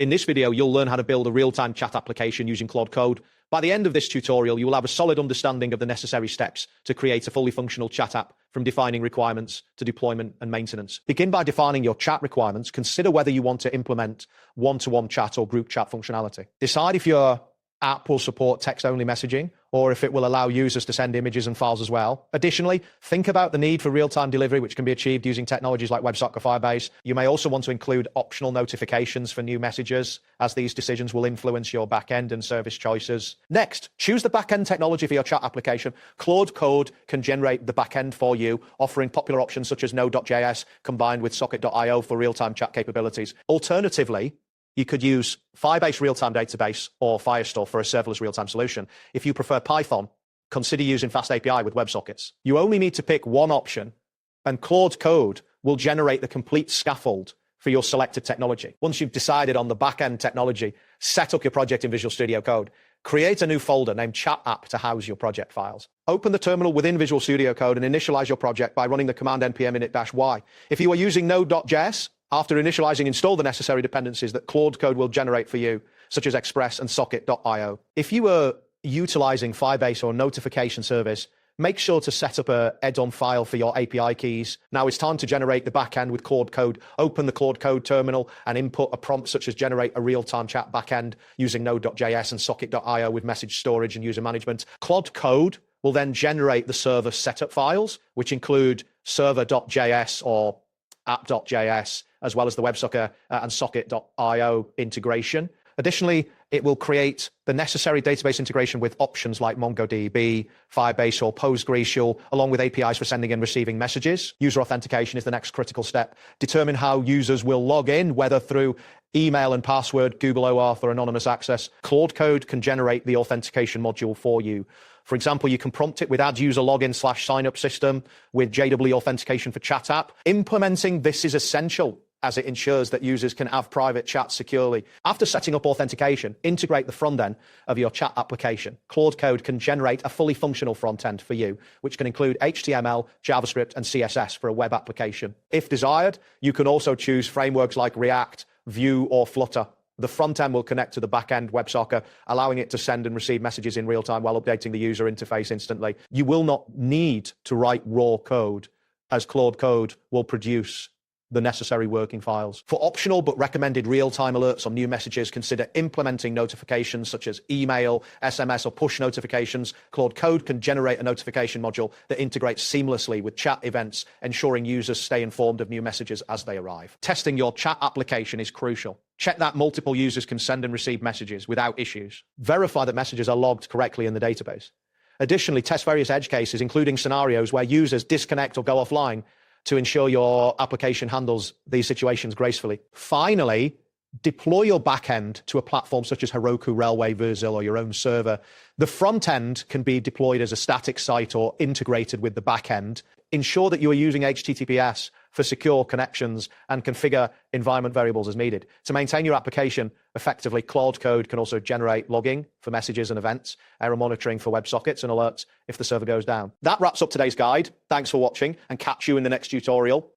In this video, you'll learn how to build a real-time chat application using Claude Code. By the end of this tutorial, you will have a solid understanding of the necessary steps to create a fully functional chat app, from defining requirements to deployment and maintenance. Begin by defining your chat requirements. Consider whether you want to implement one-to-one chat or group chat functionality. Decide if your app will support text-only messaging or if it will allow users to send images and files as well. Additionally, think about the need for real-time delivery, which can be achieved using technologies like WebSocket or Firebase. You may also want to include optional notifications for new messages, as these decisions will influence your backend and service choices. Next, choose the backend technology for your chat application. Claude Code can generate the backend for you, offering popular options such as Node.js combined with Socket.io for real-time chat capabilities. Alternatively, you could use Firebase real-time database or Firestore for a serverless real-time solution. If you prefer Python, consider using Fast API with WebSockets. You only need to pick one option, and Claude Code will generate the complete scaffold for your selected technology. Once you've decided on the back-end technology, set up your project in Visual Studio Code. Create a new folder named Chat App to house your project files. Open the terminal within Visual Studio Code and initialize your project by running the command npm init-y. If you are using Node.js, after initializing, install the necessary dependencies that Claude Code will generate for you, such as Express and Socket.io. If you are utilizing Firebase or notification service, make sure to set up a add-on file for your API keys. Now it's time to generate the backend with Claude Code. Open the Claude Code terminal and input a prompt such as generate a real-time chat backend using Node.js and Socket.io with message storage and user management. Claude Code will then generate the server setup files, which include server.js or app.js, as well as the WebSocket and Socket.io integration. Additionally, it will create the necessary database integration with options like MongoDB, Firebase, or PostgreSQL, along with APIs for sending and receiving messages. User authentication is the next critical step. Determine how users will log in, whether through email and password, Google OAuth, or anonymous access. Claude Code can generate the authentication module for you. For example, you can prompt it with add user login / sign-up system with JW authentication for chat app. Implementing this is essential, as it ensures that users can have private chats securely. After setting up authentication, integrate the front end of your chat application. Claude Code can generate a fully functional front end for you, which can include HTML, JavaScript, and CSS for a web application. If desired, you can also choose frameworks like React, Vue, or Flutter. The front end will connect to the back-end WebSocket, allowing it to send and receive messages in real time while updating the user interface instantly. You will not need to write raw code, as Claude Code will produce the necessary working files. For optional but recommended real-time alerts on new messages, consider implementing notifications such as email, SMS, or push notifications. Claude Code can generate a notification module that integrates seamlessly with chat events, ensuring users stay informed of new messages as they arrive. Testing your chat application is crucial. Check that multiple users can send and receive messages without issues. Verify that messages are logged correctly in the database. Additionally, test various edge cases, including scenarios where users disconnect or go offline, to ensure your application handles these situations gracefully. Finally, deploy your backend to a platform such as Heroku, Railway, Verzil, or your own server. The front end can be deployed as a static site or integrated with the backend. Ensure that you are using HTTPS for secure connections and configure environment variables as needed. To maintain your application effectively, Claude Code can also generate logging for messages and events, error monitoring for WebSockets, and alerts if the server goes down. That wraps up today's guide. Thanks for watching, and catch you in the next tutorial.